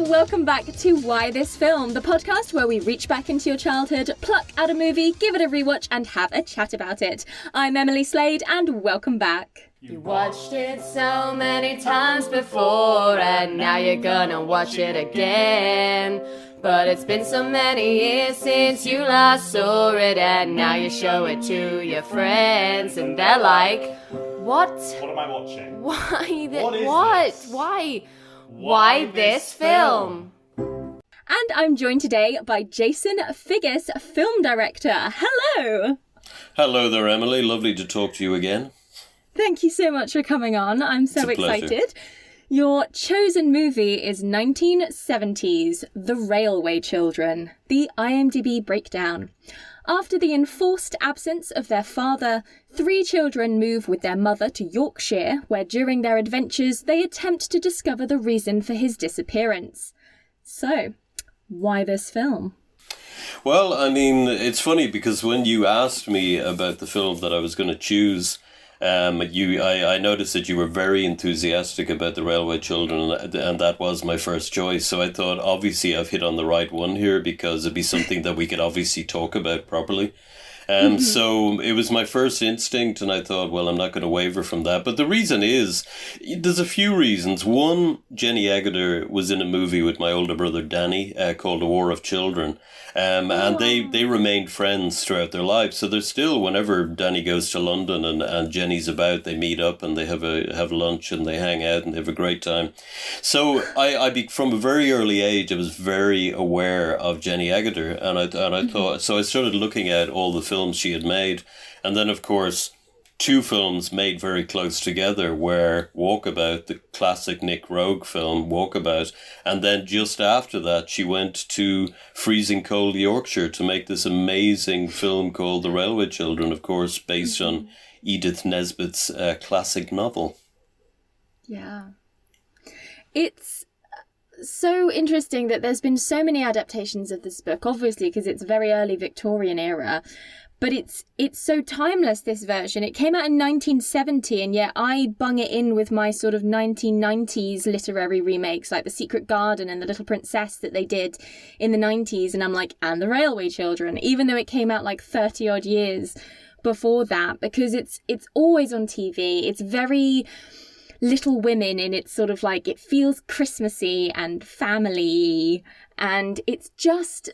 welcome back to Why This Film, the podcast where we reach back into your childhood, pluck out a movie, give it a rewatch, and have a chat about it. I'm Emily Slade, and welcome back. You watched it so many times before, and now you're gonna watch it again. But it's been so many years since you last saw it, and now you show it to your friends, and they're like, what? What am I watching? Why What is this? Why this film? And I'm joined today by Jason Figgis, film director. Hello! Hello there, Emily. Lovely to talk to you again. Thank you so much for coming on. I'm so It's a pleasure. excited. Your chosen movie is 1970's The Railway Children, the IMDb breakdown. After the enforced absence of their father, 3 children move with their mother to Yorkshire, where during their adventures they attempt to discover the reason for his disappearance. So, why this film? Well, I mean, it's funny because when you asked me about the film that I was going to choose, I noticed that you were very enthusiastic about The Railway Children, and that was my first choice. So I thought, obviously, I've hit on the right one here because it'd be something that we could obviously talk about properly. So it was my first instinct, and I thought, well, I'm not going to waver from that. But the reason is, there's a few reasons. One, Jenny Agutter was in a movie with my older brother Danny called A War of Children. And they remained friends throughout their lives. So there's still, whenever Danny goes to London and Jenny's about, they meet up and they have lunch and they hang out and they have a great time. So from a very early age, I was very aware of Jenny Agutter, and I thought, so I started looking at all the films she had made, and then of course 2 films made very close together were Walkabout, the classic Nick Rogue film, Walkabout, and then just after that she went to freezing cold Yorkshire to make this amazing film called The Railway Children, of course, based on Edith Nesbit's classic novel. Yeah. It's so interesting that there's been so many adaptations of this book, obviously, because it's very early Victorian era. But it's so timeless, this version. It came out in 1970, and yet I bung it in with my sort of 1990s literary remakes, like The Secret Garden and The Little Princess that they did in the 90s. And I'm like, and The Railway Children, even though it came out like 30 odd years before that, because it's always on TV. It's very Little Women, and it's sort of like, it feels Christmassy and family, and it's just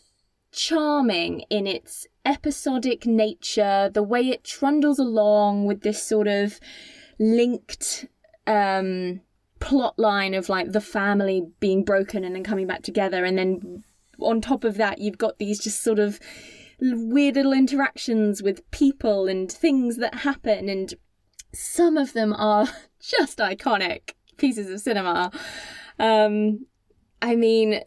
charming in its episodic nature, the way it trundles along with this sort of linked plot line of like the family being broken and then coming back together, and then on top of that you've got these just sort of weird little interactions with people and things that happen, and some of them are just iconic pieces of cinema. I mean,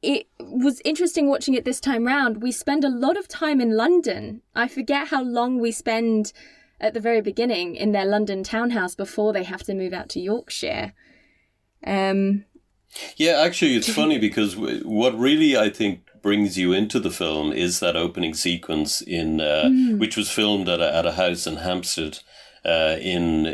it was interesting watching it this time round. We spend a lot of time in London. I forget how long we spend at the very beginning in their London townhouse before they have to move out to Yorkshire. Yeah, actually, it's funny because what really, I think, brings you into the film is that opening sequence which was filmed at a house in Hampstead in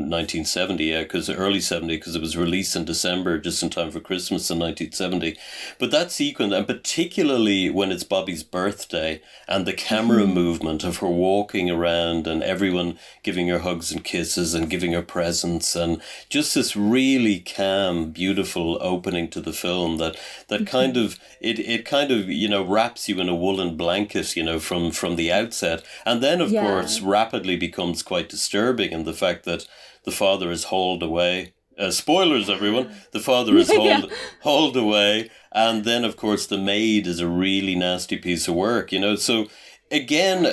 1970, because early 70, because it was released in December, just in time for Christmas in 1970. But that sequence, and particularly when it's Bobby's birthday, and the camera movement of her walking around and everyone giving her hugs and kisses and giving her presents, and just this really calm, beautiful opening to the film that kind of it kind of, you know, wraps you in a woolen blanket, you know, from the outset, and then of course rapidly becomes quite disturbing in the fact that the father is hauled away. Spoilers, everyone. The father is hauled away, and then of course the maid is a really nasty piece of work, you know. So again,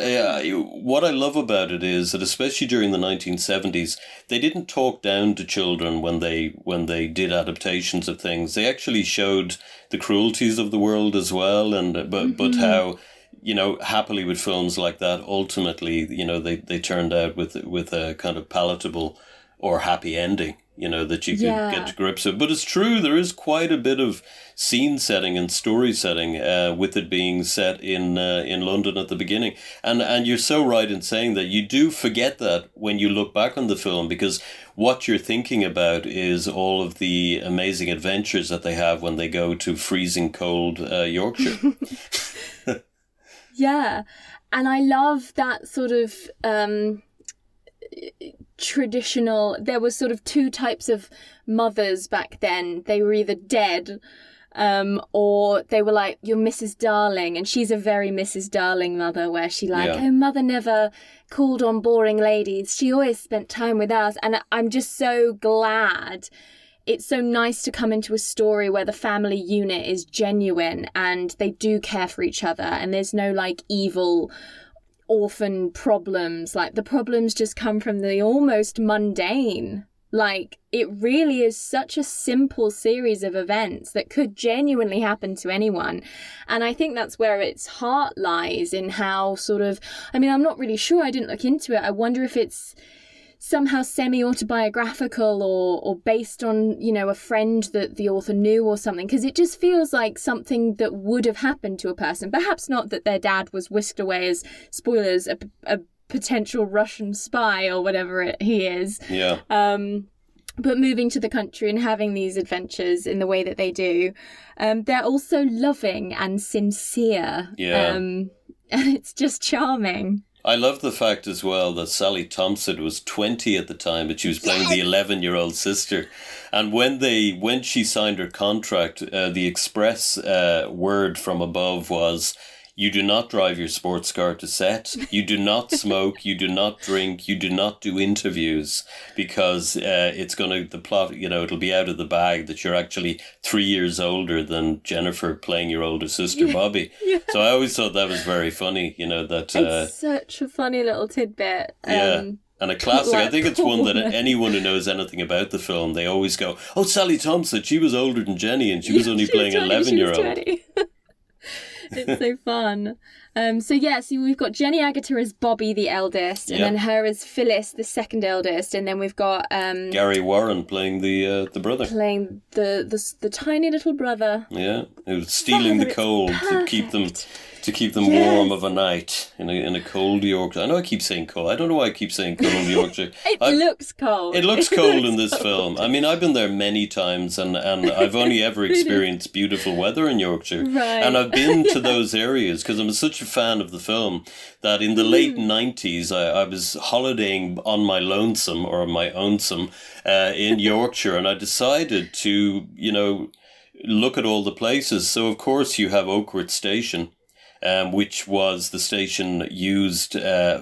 what I love about it is that especially during the 1970s, they didn't talk down to children when they did adaptations of things. They actually showed the cruelties of the world as well, and but how, you know, happily with films like that, ultimately, you know, they turned out with a kind of palatable or happy ending, that you could get to grips with. But it's true, there is quite a bit of scene setting and story setting with it being set in London at the beginning. And you're so right in saying that. You do forget that when you look back on the film, because what you're thinking about is all of the amazing adventures that they have when they go to freezing cold Yorkshire. Yeah. And I love that sort of traditional, there was sort of two types of mothers back then. They were either dead or they were like, you're Mrs. Darling. And she's a very Mrs. Darling mother, where she oh, mother never called on boring ladies. She always spent time with us. And I'm just so glad. It's so nice to come into a story where the family unit is genuine and they do care for each other, and there's no evil orphan problems. The problems just come from the almost mundane. It really is such a simple series of events that could genuinely happen to anyone. And I think that's where its heart lies, in how I'm not really sure, I didn't look into it. I wonder if it's somehow semi-autobiographical or based on, a friend that the author knew or something, because it just feels like something that would have happened to a person. Perhaps not that their dad was whisked away as, spoilers, a potential Russian spy or whatever he is. Yeah. But moving to the country and having these adventures in the way that they do, they're also loving and sincere. Yeah. And it's just charming. I love the fact as well that Sally Thompson was 20 at the time, but she was playing the 11-year-old sister. And when she signed her contract, the express word from above was, you do not drive your sports car to set, you do not smoke, you do not drink, you do not do interviews, because the plot, it'll be out of the bag that you're actually 3 years older than Jennifer playing your older sister, Bobby. Yeah. So I always thought that was very funny, that... it's such a funny little tidbit. Yeah. And a classic. I think it's one that anyone who knows anything about the film, they always go, oh, Sally Thompson, she was older than Jenny and she was only playing 11-year-old. It's so fun. So we've got Jenny Agutter as Bobby, the eldest, and then her as Phyllis, the second eldest, and then we've got Gary Warren playing the brother, playing the tiny little brother. Yeah, who's stealing the coal to keep them warm of a night in a cold Yorkshire. I know I keep saying cold. I don't know why I keep saying cold Yorkshire. It looks cold. It looks cold in this film. I mean, I've been there many times, and I've only ever experienced beautiful weather in Yorkshire. Right. And I've been to those areas because I'm such a fan of the film that in the late 90s, I was holidaying on my lonesome or my ownsome in Yorkshire, and I decided to, look at all the places. So, of course, you have Oakworth Station, which was the station used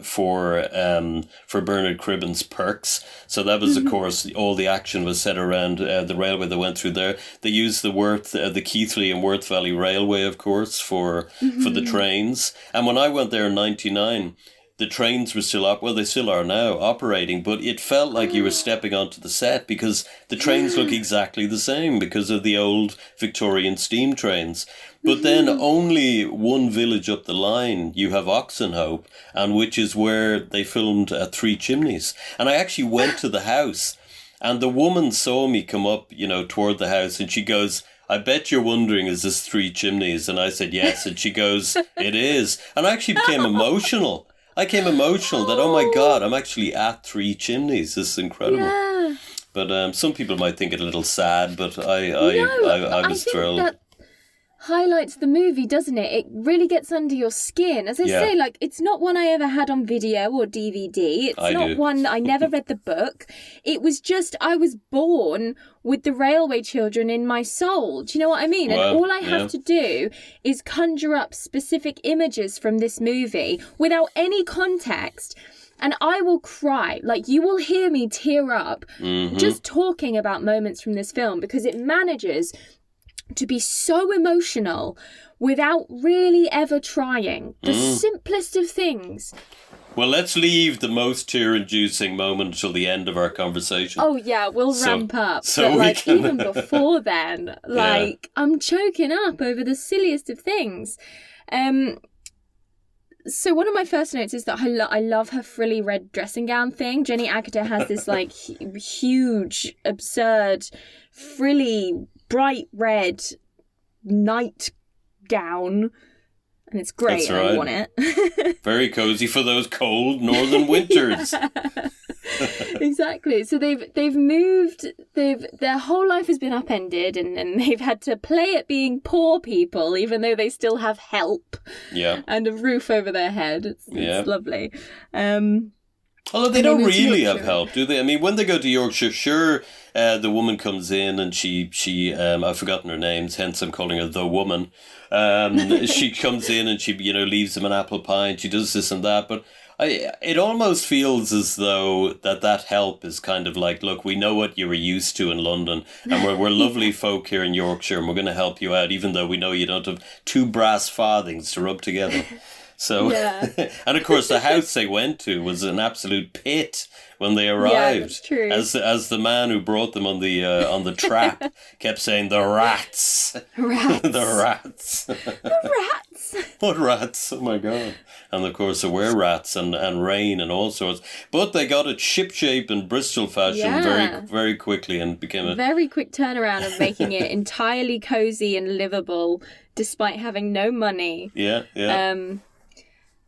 for Bernard Cribben's Perks. So that was, of course, all the action was set around the railway that went through there. They used the Keighley and Worth Valley Railway, of course, for the trains. And when I went there in 1999, the trains were still up. Well, they still are now operating, but it felt like you were stepping onto the set because the trains look exactly the same because of the old Victorian steam trains. But then only one village up the line, you have Oxenhope, and which is where they filmed Three Chimneys. And I actually went to the house, and the woman saw me come up, toward the house, and she goes, I bet you're wondering, is this Three Chimneys? And I said, yes. And she goes, it is. And I actually became emotional. I became emotional that, oh my God, I'm actually at Three Chimneys. This is incredible. Yeah. But some people might think it a little sad, but I was thrilled. That highlights the movie, doesn't it? It really gets under your skin. As I say, it's not one I ever had on video or DVD. It's one I never read the book. It was just, I was born with the railway children in my soul. Do you know what I mean? Well, and all I have to do is conjure up specific images from this movie without any context, and I will cry. You will hear me tear up just talking about moments from this film, because it manages to be so emotional without really ever trying. The simplest of things. Well, let's leave the most tear-inducing moment until the end of our conversation. Oh, yeah, we'll ramp up. So but, even before then, I'm choking up over the silliest of things. So one of my first notes is that I love her frilly red dressing gown thing. Jenny Agutter has this like huge, absurd, frilly, bright red nightgown. And it's great. That's right. I want it. Very cozy for those cold northern winters. Exactly. So they've moved. Their whole life has been upended, and they've had to play at being poor people, even though they still have help. Yeah. And a roof over their head. It's lovely. Although they don't really have help, do they? I mean, when they go to Yorkshire, sure, the woman comes in and she I've forgotten her names, hence I'm calling her the woman. She comes in and she, leaves them an apple pie and she does this and that. But it almost feels as though that help is kind of like, look, we know what you were used to in London and we're lovely folk here in Yorkshire and we're going to help you out, even though we know you don't have 2 brass farthings to rub together. So, yeah. And of course, the house they went to was an absolute pit when they arrived. Yeah, that's true. As the man who brought them on the trap kept saying, "The rats, Rats. the rats, The rats." what rats? Oh my god! And of course, there were rats and rain and all sorts. But they got it shipshape in Bristol fashion very very quickly and became a very quick turnaround of making it entirely cozy and livable, despite having no money. Yeah.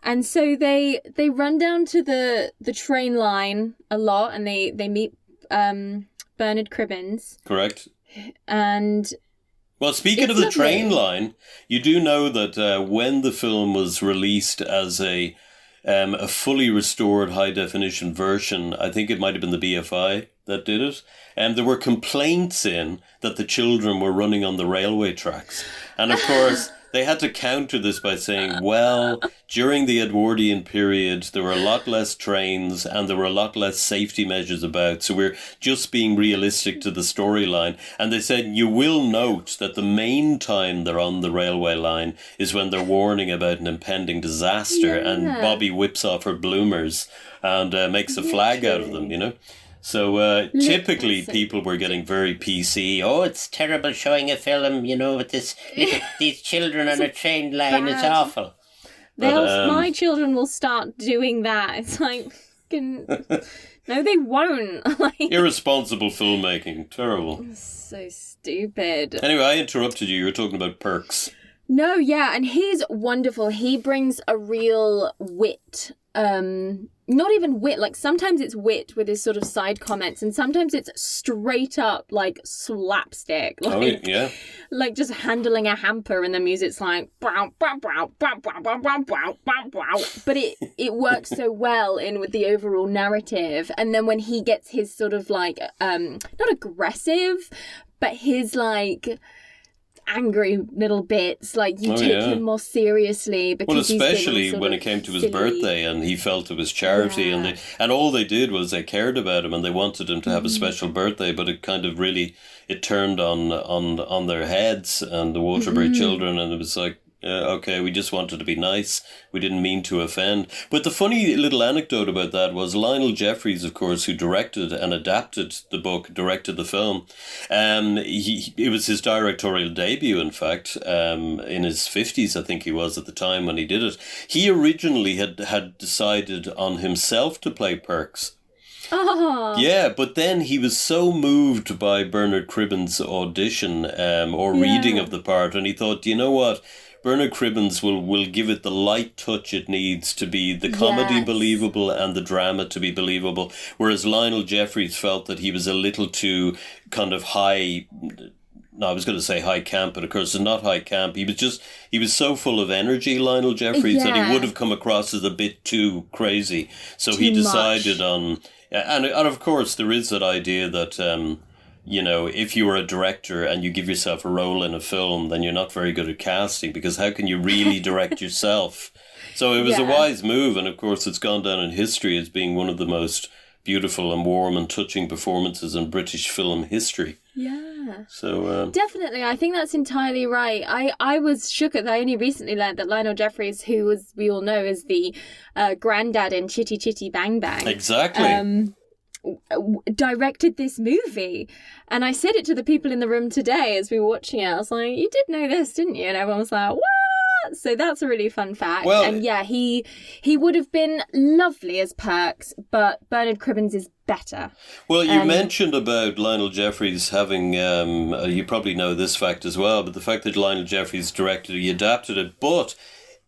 And so they run down to the train line a lot, and they meet Bernard Cribbins. Correct. And well, speaking of the train line, you do know that when the film was released as a fully restored high definition version, I think it might have been the BFI that did it, and there were complaints in that the children were running on the railway tracks, and of course. They had to counter this by saying, well, during the Edwardian period, there were a lot less trains and there were a lot less safety measures about. So we're just being realistic to the storyline. And they said, you will note that the main time they're on the railway line is when they're warning about an impending disaster. Yeah. And Bobby whips off her bloomers and makes a flag out of them, So typically people were getting very PC. Oh, it's terrible showing a film, with these children on a train line. It's awful. My children will start doing that. It's like, no, they won't. Irresponsible filmmaking. Terrible. So stupid. Anyway, I interrupted you. You were talking about Perks. No, yeah, and he's wonderful. He brings a real wit. Not even wit, like sometimes it's wit with his sort of side comments, and sometimes it's straight up like slapstick, like just handling a hamper and the music's like bow, bow, bow, bow, bow, bow, bow, bow, bow, bow. But it works so well in with the overall narrative. And then when he gets his sort of like not aggressive, but his like angry little bits, like you take him more seriously, because especially when it came to his birthday and he felt it was charity, and all they did was they cared about him and they wanted him to have a special birthday, but it kind of really it turned on their heads and the Waterbury children, and it was like, okay, we just wanted to be nice. We didn't mean to offend. But the funny little anecdote about that was Lionel Jeffries, of course, who directed and adapted the book, directed the film. It was his directorial debut, in fact, in his 50s, I think he was at the time when he did it. He originally had decided on himself to play Perks. Oh. Yeah, but then he was so moved by Bernard Cribbins' audition reading of the part, and he thought, you know what? Bernard Cribbins will give it the light touch it needs to be the comedy believable and the drama to be believable, whereas Lionel Jeffries felt that he was a little too kind of high... No, I was going to say high camp, but of course it's not high camp. He was so full of energy, Lionel Jeffries, that he would have come across as a bit too crazy. So he decided on... And of course there is that idea that... if you were a director and you give yourself a role in a film, then you're not very good at casting, because how can you really direct yourself? So it was a wise move, and of course it's gone down in history as being one of the most beautiful and warm and touching performances in British film history. Yeah. So definitely, I think that's entirely right. I was shook at that. I only recently learned that Lionel Jeffries, who was, we all know, is the granddad in Chitty Chitty Bang Bang. Exactly. Directed this movie, and I said it to the people in the room today as we were watching it. I was like, "You did know this, didn't you?" And everyone was like, "What?" that. So that's a really fun fact. Well, and yeah, he would have been lovely as Perks, but Bernard Cribbins is better. Well, you mentioned about Lionel Jeffries having, you probably know this fact as well, but the fact that Lionel Jeffries directed it, he adapted it, but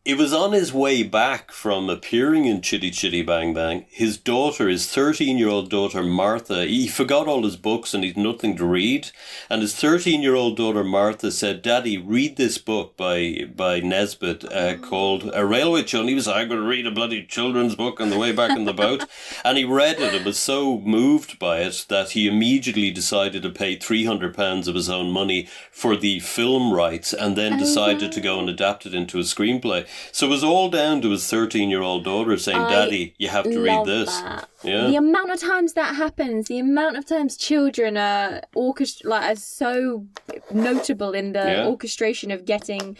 it was on his way back from appearing in Chitty Chitty Bang Bang. His daughter, his 13-year-old daughter, Martha, he forgot all his books and he'd nothing to read. And his 13-year-old daughter, Martha, said, "Daddy, read this book by Nesbitt called A Railway Children." He was like, "I'm going to read a bloody children's book on the way back in the boat." And he read it and was so moved by it that he immediately decided to pay £300 of his own money for the film rights and then decided to go and adapt it into a screenplay. So it was all down to his 13-year-old daughter saying, "Daddy, you have to read this." That. Yeah. The amount of times that happens, the amount of times children are are so notable in the orchestration of getting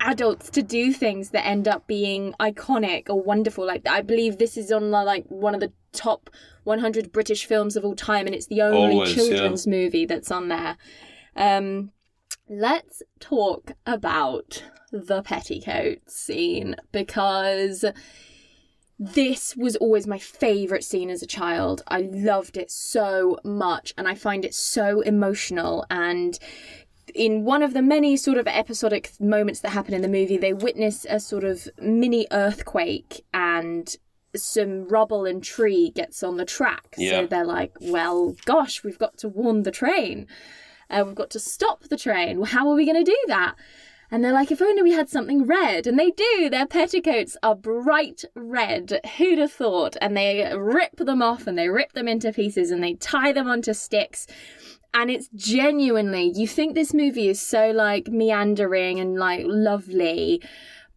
adults to do things that end up being iconic or wonderful. Like, I believe this is on like one of the top 100 British films of all time, and it's the only children's movie that's on there. Let's talk about the Petticoat Scene, because this was always my favourite scene as a child. I loved it so much, and I find it so emotional. And in one of the many sort of episodic moments that happen in the movie, they witness a sort of mini earthquake, and some rubble and tree gets on the track. So they're like, well, gosh, we've got to warn the train. We've got to stop the train. Well, how are we going to do that? And they're like, if only we had something red. And they do. Their petticoats are bright red. Who'd have thought? And they rip them off and they rip them into pieces and they tie them onto sticks. And it's genuinely, you think this movie is so like meandering and like lovely,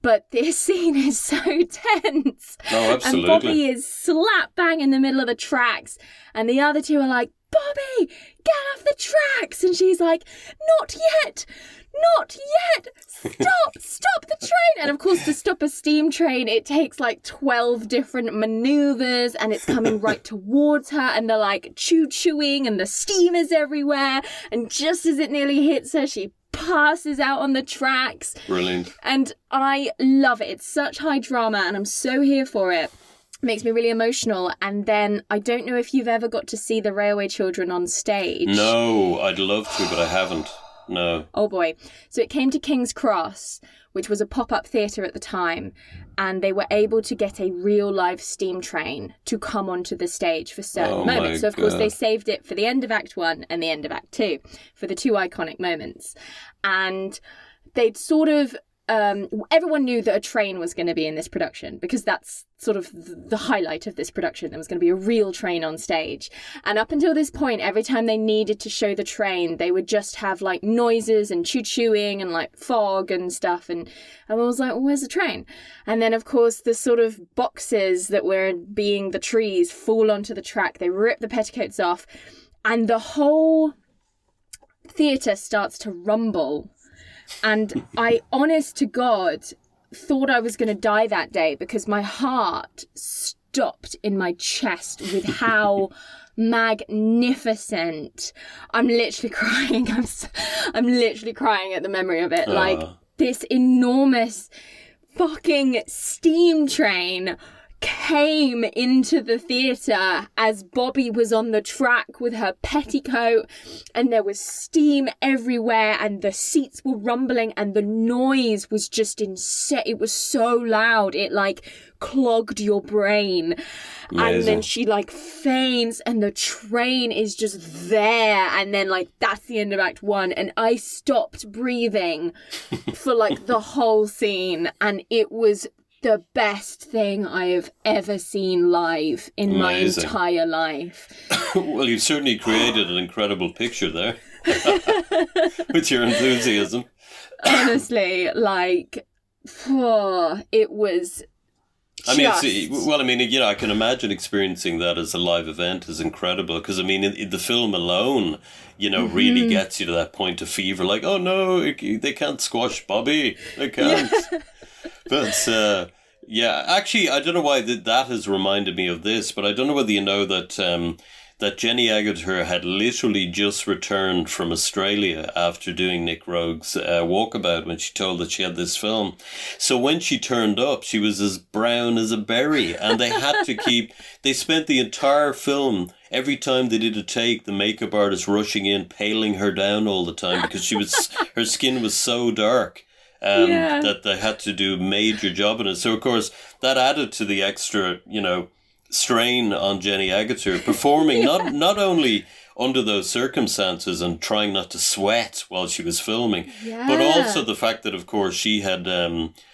but this scene is so tense. Oh, absolutely. And Bobby is slap bang in the middle of the tracks. And the other two are like, "Bobby, get off the tracks." And she's like, "Not yet. Not yet. Stop the train." And of course, to stop a steam train, it takes like 12 different maneuvers, and it's coming right towards her, and they're like choo-chooing, and the steam is everywhere. And just as it nearly hits her, she passes out on the tracks. Brilliant. And I love it. It's such high drama, and I'm so here for it. Makes me really emotional. And then I don't know if you've ever got to see the Railway Children on stage. No, I'd love to, but I haven't. No. Oh boy. So it came to King's Cross, which was a pop-up theatre at the time, and they were able to get a real live steam train to come onto the stage for certain moments. So of course they saved it for the end of Act 1 and the end of Act 2 for the two iconic moments. And they'd sort of everyone knew that a train was going to be in this production, because that's sort of the highlight of this production. There was going to be a real train on stage. And up until this point, every time they needed to show the train, they would just have like noises and choo-chooing and like fog and stuff. And I was like, well, where's the train? And then, of course, the sort of boxes that were being the trees fall onto the track. They rip the petticoats off, and the whole theatre starts to rumble. And I, honest to God, thought I was going to die that day, because my heart stopped in my chest with how magnificent. I'm literally crying. I'm literally crying at the memory of it. Like, this enormous fucking steam train came into the theatre as Bobby was on the track with her petticoat, and there was steam everywhere, and the seats were rumbling, and the noise was just insane. It was so loud, it like clogged your brain. Amazing. And then she like faints, and the train is just there, and then like that's the end of Act 1, and I stopped breathing for like the whole scene, and it was the best thing I have ever seen live in my entire life. Well, you've certainly created an incredible picture there with your enthusiasm. Honestly, like, it was I mean, you know, I can imagine experiencing that as a live event is incredible, because I mean, in the film alone, you know, really gets you to that point of fever. Like, oh no, they can't squash Bobby. They can't. Yeah. But yeah, actually, I don't know why that has reminded me of this, but I don't know whether you know that that Jenny Agutter had literally just returned from Australia after doing Nick Rogue's Walkabout when she told that she had this film. So when she turned up, she was as brown as a berry, and they had to they spent the entire film, every time they did a take, the makeup artist rushing in, paling her down all the time because her skin was so dark. That they had to do a major job in it. So, of course, that added to the extra, strain on Jenny Agutter performing not only under those circumstances and trying not to sweat while she was filming, but also the fact that, of course, she had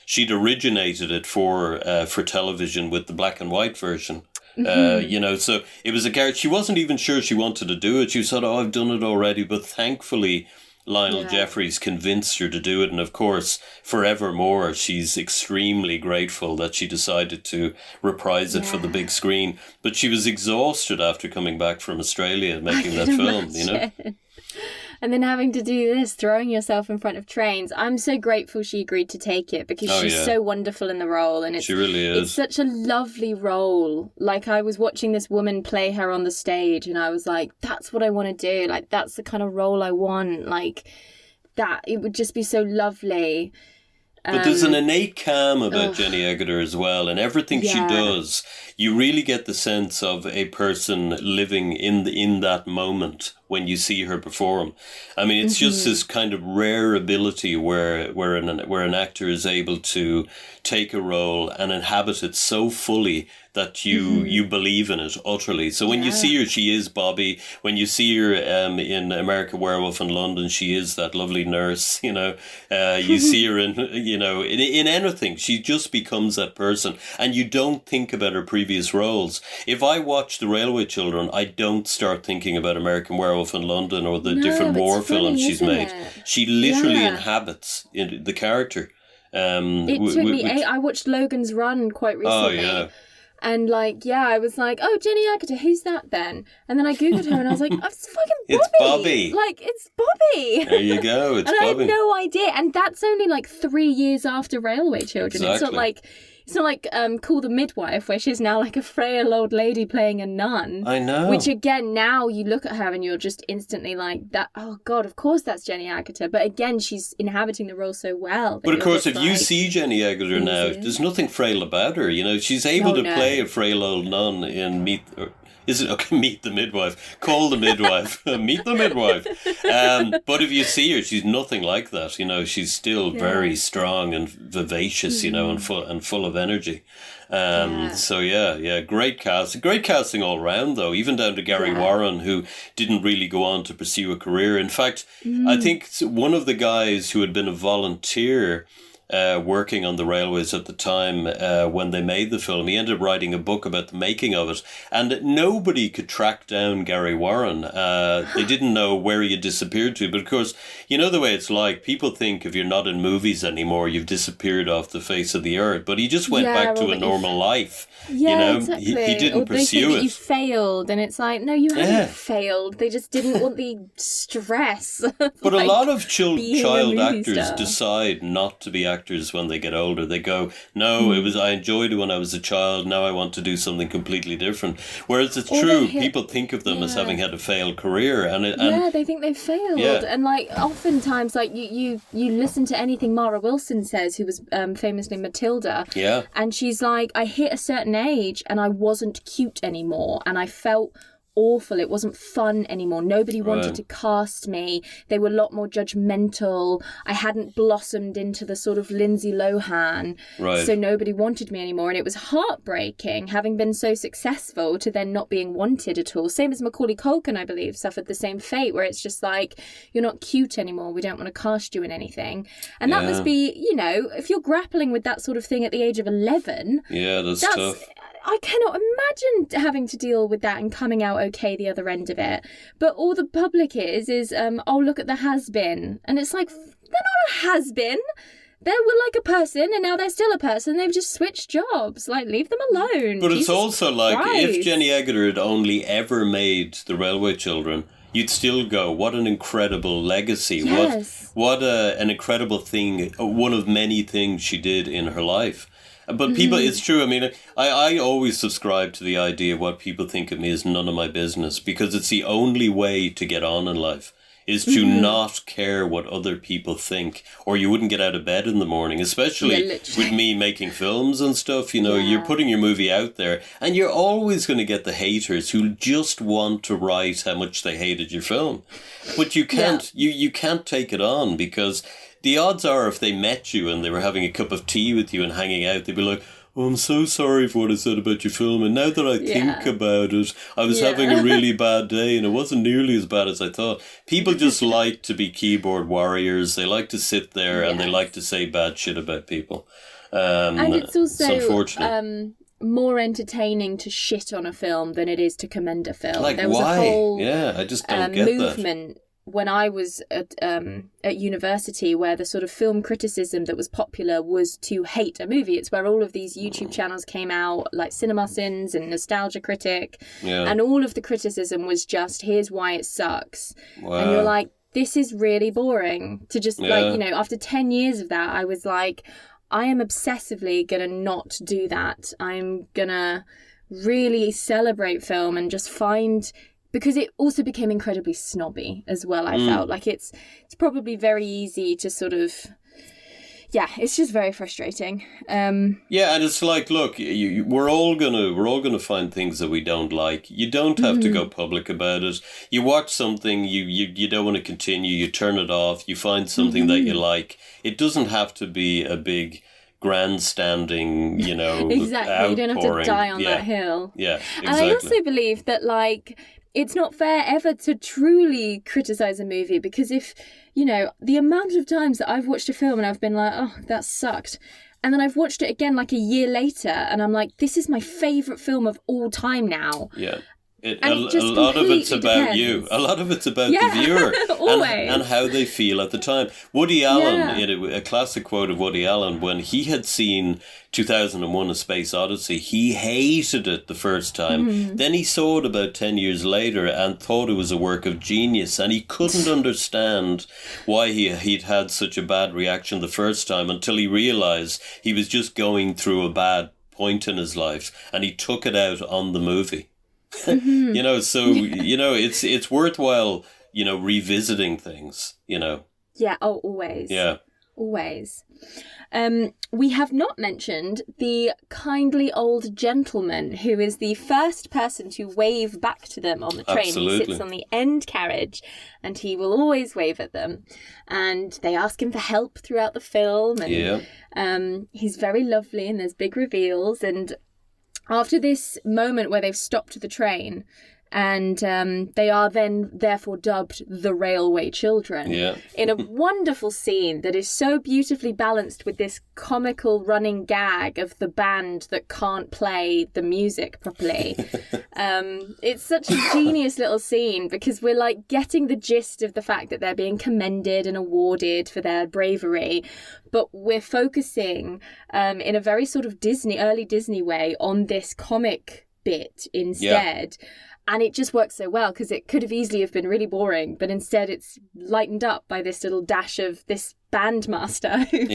she'd originated it for television with the black and white version. So it was a character. She wasn't even sure she wanted to do it. She said, "Oh, I've done it already," but thankfully Lionel Jeffries convinced her to do it, and of course, forevermore, she's extremely grateful that she decided to reprise it for the big screen. But she was exhausted after coming back from Australia and making that film, And then having to do this, throwing yourself in front of trains. I'm so grateful she agreed to take it because she's so wonderful in the role. And she really is. It's such a lovely role. Like, I was watching this woman play her on the stage and I was like, that's what I want to do. Like, that's the kind of role I want. Like, that. It would just be so lovely. But there's an innate calm about Jenny Agutter as well, and everything she does, you really get the sense of a person living in that moment when you see her perform. I mean, it's just this kind of rare ability where an actor is able to take a role and inhabit it so fully that you believe in it utterly. So when you see her, she is Bobby. When you see her in American Werewolf in London, she is that lovely nurse. You see her in anything, she just becomes that person, and you don't think about her previous roles. If I watch The Railway Children, I don't start thinking about American Werewolf in London or the different war films she's made. She literally inhabits the character. It took me I watched Logan's Run quite recently. Oh, yeah. And I was like, oh, Jenny Agutter, who's that then? And then I Googled her and I was like, it's fucking Bobby. It's Bobby. It's Bobby. There you go, it's and Bobby. I had no idea. And that's only 3 years after Railway Children. Exactly. It's not like Call the Midwife, where she's now like a frail old lady playing a nun. I know. Which, again, now you look at her and you're just instantly like, that. Oh, God, of course that's Jenny Agutter. But again, she's inhabiting the role so well. But, of course, if you see Jenny Agutter now, there's nothing frail about her. She's able to play a frail old nun in Meet the Midwife. Call the Midwife. Meet the Midwife. But if you see her, she's nothing like that. She's still very strong and vivacious, and full of energy. So great casting all round, though, even down to Gary Warren, who didn't really go on to pursue a career. In fact, I think one of the guys who had been a volunteer working on the railways at the time when they made the film, he ended up writing a book about the making of it, and nobody could track down Gary Warren. They didn't know where he had disappeared to, but of course, the way it's like, people think if you're not in movies anymore, you've disappeared off the face of the earth, but he just went back to a normal life. Exactly. He didn't pursue it. That you failed, and it's like, no, you haven't failed. They just didn't want the stress. But a lot of child actors decide not to be actors when they get older. They go, no, I enjoyed it when I was a child, now I want to do something completely different. Whereas it's true, people think of them as having had a failed career. And they think they've failed. Yeah. And oftentimes, you listen to anything Mara Wilson says, who was famously Matilda. Yeah. And she's like, I hit a certain age and I wasn't cute anymore, and I felt awful. It wasn't fun anymore. Nobody wanted to cast me. They were a lot more judgmental. I hadn't blossomed into the sort of Lindsay Lohan. Right. So nobody wanted me anymore. And it was heartbreaking, having been so successful, to then not being wanted at all. Same as Macaulay Culkin, I believe, suffered the same fate, where it's just like, you're not cute anymore. We don't want to cast you in anything. And that must be, if you're grappling with that sort of thing at the age of 11. Yeah, that's tough. I cannot imagine having to deal with that and coming out okay the other end of it. But all the public is look at the has-been. And it's like, they're not a has-been. They were like a person, and now they're still a person. They've just switched jobs. Like, leave them alone. But Jesus it's also like, Christ. if Jenny Agutter had only ever made The Railway Children, you'd still go, what an incredible legacy. Yes. What an incredible thing, one of many things she did in her life. But people, it's true. I mean, I always subscribe to the idea what people think of me is none of my business, because it's the only way to get on in life is to not care what other people think, or you wouldn't get out of bed in the morning, especially with me making films and stuff. You know, you're putting your movie out there and you're always going to get the haters who just want to write how much they hated your film. But you can't, you can't take it on, because the odds are if they met you and they were having a cup of tea with you and hanging out, they'd be like, "Oh, I'm so sorry for what I said about your film, and now that I think about it, I was having a really bad day and it wasn't nearly as bad as I thought." People just like to be keyboard warriors. They like to sit there and they like to say bad shit about people. And it's also unfortunate. More entertaining to shit on a film than it is to commend a film. Like, there was why? a whole I just don't get movement when I was at university, where the sort of film criticism that was popular was to hate a movie. It's where all of these YouTube channels came out, like Cinema Sins and Nostalgia Critic, and all of the criticism was just, here's why it sucks. Wow. And you're like, this is really boring. To just like, you know, after 10 years of that, I was like, I am obsessively gonna not do that. I'm gonna really celebrate film and just find, because it also became incredibly snobby as well. I felt like it's probably very easy to sort of, it's just very frustrating. And it's like, look, we're all gonna find things that we don't like. You don't have to go public about it. You watch something, you don't want to continue, you turn it off, you find something that you like. It doesn't have to be a big grandstanding, you know, exactly. outpouring. You don't have to die on that hill. Yeah, exactly. And I also believe that, like, it's not fair ever to truly criticize a movie, because if, you know, the amount of times that I've watched a film and I've been like, oh, that sucked, and then I've watched it again like a year later and I'm like, this is my favourite film of all time now. Yeah. A just lot of it's about depends. you. A lot of it's about the viewer and how they feel at the time. Woody Allen, in a classic quote of Woody Allen, when he had seen 2001: A Space Odyssey, he hated it the first time. Then he saw it about 10 years later and thought it was a work of genius, and he couldn't understand why he'd had such a bad reaction the first time until he realised he was just going through a bad point in his life, and he took it out on the movie. You know, so you know, it's worthwhile, you know, revisiting things, you know. Always. Always. We have not mentioned the kindly old gentleman who is the first person to wave back to them on the train. Absolutely. He sits on the end carriage and he will always wave at them. And they ask him for help throughout the film. And he's very lovely, and there's big reveals. And after this moment where they've stopped the train and they are then therefore dubbed the Railway Children, in a wonderful scene that is so beautifully balanced with this comical running gag of the band that can't play the music properly. It's such a genius little scene, because we're like getting the gist of the fact that they're being commended and awarded for their bravery, but we're focusing in a very sort of early Disney way on this comic bit instead. And it just works so well, because it could have easily have been really boring, but instead it's lightened up by this little dash of this bandmaster who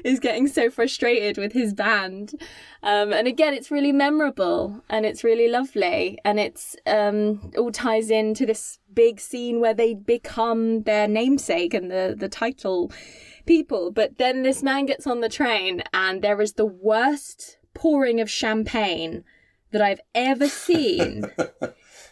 is getting so frustrated with his band. And again, it's really memorable and it's really lovely, and it's all ties into this big scene where they become their namesake and the title people. But then this man gets on the train and there is the worst pouring of champagne that I've ever seen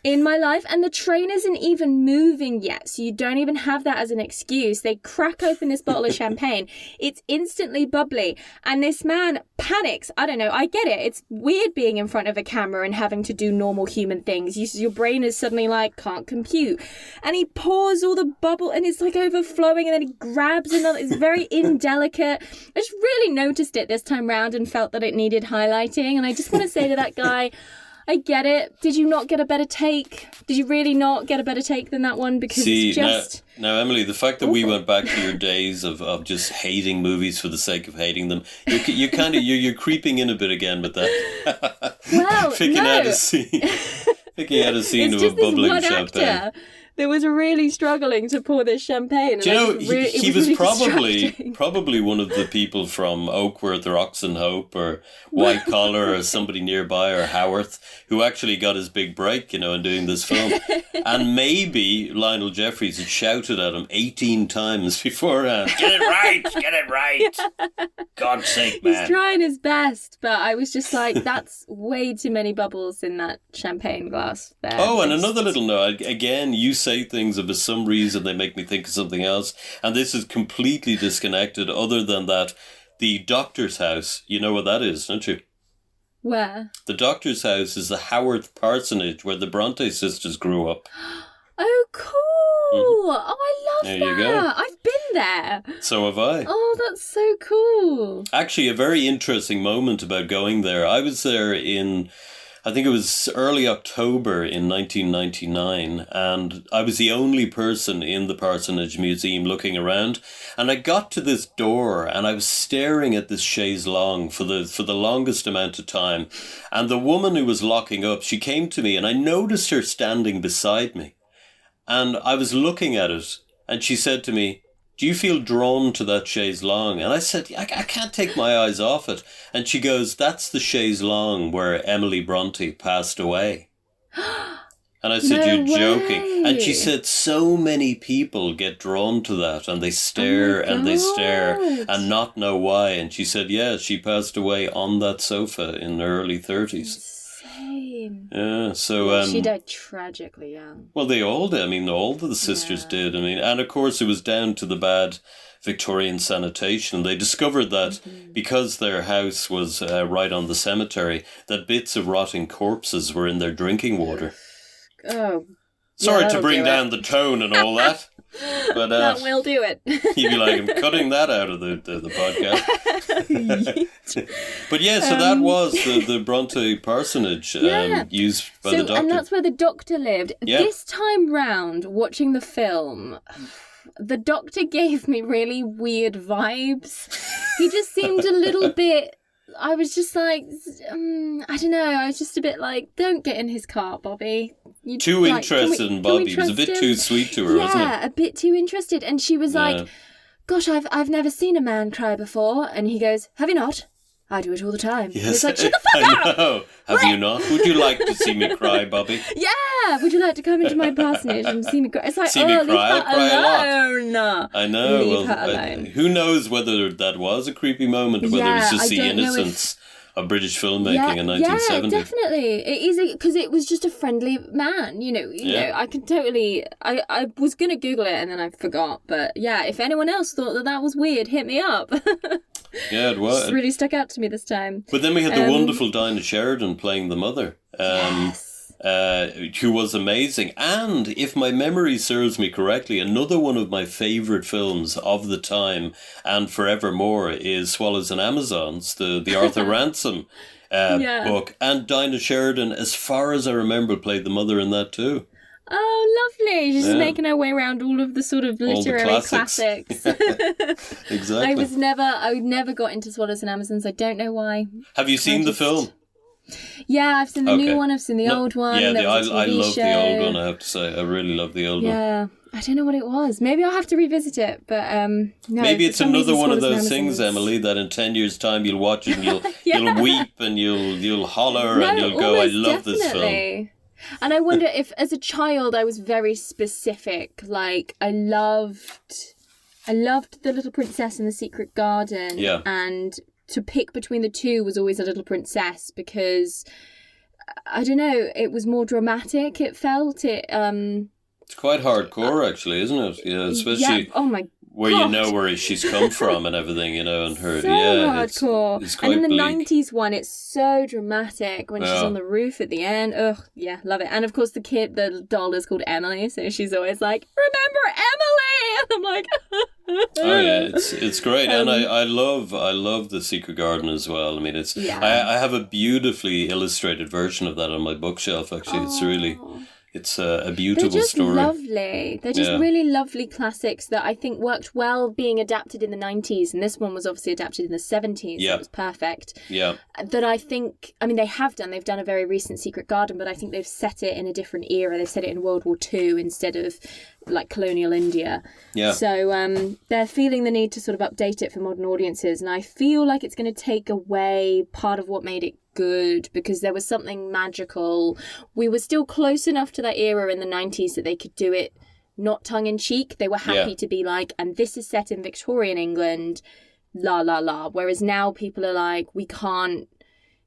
in my life, and the train isn't even moving yet, so you don't even have that as an excuse. They crack open this bottle of champagne, it's instantly bubbly, and this man panics. I don't know, I get it, it's weird being in front of a camera and having to do normal human things. Your brain is suddenly like, can't compute, and he pours all the bubble and it's like overflowing, and then he grabs another. It's very indelicate. I just really noticed it this time round and felt that it needed highlighting, and I just want to say to that guy, I get it. Did you not get a better take? Did you really not get a better take than that one? Because it's just... Now, Emily, the fact that we went back to your days of just hating movies for the sake of hating them, you're creeping in a bit again with that. Well, picking out a scene of a bubbling champagne. that was really struggling to pour this champagne. Do you know, he was really probably one of the people from Oakworth or Oxenhope or White Collar or somebody nearby or Haworth who actually got his big break, you know, in doing this film. And maybe Lionel Jeffries had shouted at him 18 times beforehand, get it right. God's sake, man. He's trying his best, but I was just like, that's way too many bubbles in that champagne glass there. Oh, and another little note. Again, you say things and for some reason they make me think of something else. And this is completely disconnected other than that. The doctor's house, you know what that is, don't you? Where? The doctor's house is the Haworth parsonage where the Bronte sisters grew up. Oh, cool. Mm-hmm. Oh, I love there that. You go. I've been there. So have I. Oh, that's so cool. Actually, a very interesting moment about going there. I was there in, I think it was early October in 1999, and I was the only person in the Parsonage Museum looking around. And I got to this door, and I was staring at this chaise longue for the longest amount of time. And the woman who was locking up, she came to me, and I noticed her standing beside me. And I was looking at it, and she said to me, do you feel drawn to that chaise longue? And I said, I can't take my eyes off it. And she goes, that's the chaise longue where Emily Bronte passed away. And I said, you're joking. And she said, so many people get drawn to that and they stare and they stare and not know why. And she said, yeah, she passed away on that sofa in her early 30s. Yeah, so she died tragically young. Well, they all did. I mean, all of the sisters did. I mean, and of course, it was down to the bad Victorian sanitation. They discovered that because their house was right on the cemetery, that bits of rotting corpses were in their drinking water. Oh, sorry to bring down the tone and all that. But that will do it. You'd be like, I'm cutting that out of the podcast. But yeah, so that was the Bronte parsonage used by the doctor. And that's where the doctor lived. Yeah. This time round, watching the film, the doctor gave me really weird vibes. He just seemed a little bit... I was just like, I don't know. I was just a bit like, don't get in his car, Bobby. Too interested in Bobby. He was a bit too sweet to her, wasn't he? Yeah, a bit too interested. And she was like, gosh, I've never seen a man cry before. And he goes, have you not? I do it all the time. Yes, it's like, shut the fuck up! I know. Have you not? Would you like to see me cry, Bobby? Yeah! Would you like to come into my parsonage and see me cry? It's like, see me leave cry? her I'll cry alone. a lot. I know. Leave her alone. Who knows whether that was a creepy moment or whether it was just the innocence of British filmmaking in 1970. Yeah, definitely. It is, because it was just a friendly man, you know, I can totally... I was going to Google it and then I forgot. But yeah, if anyone else thought that was weird, hit me up. Yeah, it was. It really stuck out to me this time. But then we had the wonderful Dinah Sheridan playing the mother, who was amazing. And if my memory serves me correctly, another one of my favourite films of the time and forevermore is Swallows and Amazons, the Arthur Ransom book. And Dinah Sheridan, as far as I remember, played the mother in that too. Oh, lovely. She's just making her way around all of the sort of literary classics. Exactly. I never got into Swallows and Amazons. I don't know why. Have you seen the film? Yeah, I've seen the new one. I've seen the old one. Yeah, I love show. the old one, I have to say. I really love the old one. Yeah. I don't know what it was. Maybe I'll have to revisit it, but no. Maybe it's another one of those things, Emily, that in 10 years' time you'll watch it and you'll weep and you'll holler and you'll go, I love this film. And I wonder if, as a child, I was very specific. Like, I loved The Little Princess and the Secret Garden. Yeah. And to pick between the two was always A Little Princess because, I don't know, it was more dramatic, it felt. It's quite hardcore, actually, isn't it? Yeah, especially... Oh my where you know where she's come from and everything, you know, and her, hardcore. It's quite and in the bleak. 90s one, it's so dramatic when she's on the roof at the end. Ugh, yeah, love it. And of course, the doll is called Emily, so she's always like, remember Emily! And I'm like, oh yeah, it's great, and I love The Secret Garden as well. I mean, I have a beautifully illustrated version of that on my bookshelf. Actually, it's really. It's a They're beautiful just story. lovely. They're just really lovely classics that I think worked well being adapted in the 90s. And this one was obviously adapted in the 70s. Yeah. So it was perfect. Yeah. That I think, I mean, they've done a very recent Secret Garden, but I think they've set it in a different era. They've set it in World War II instead of like colonial India. Yeah. So they're feeling the need to sort of update it for modern audiences. And I feel like it's going to take away part of what made it good, because there was something magical. We were still close enough to that era in the 90s that they could do it not tongue-in-cheek. They were happy to be like, and this is set in Victorian England, la la la. Whereas now people are like, we can't,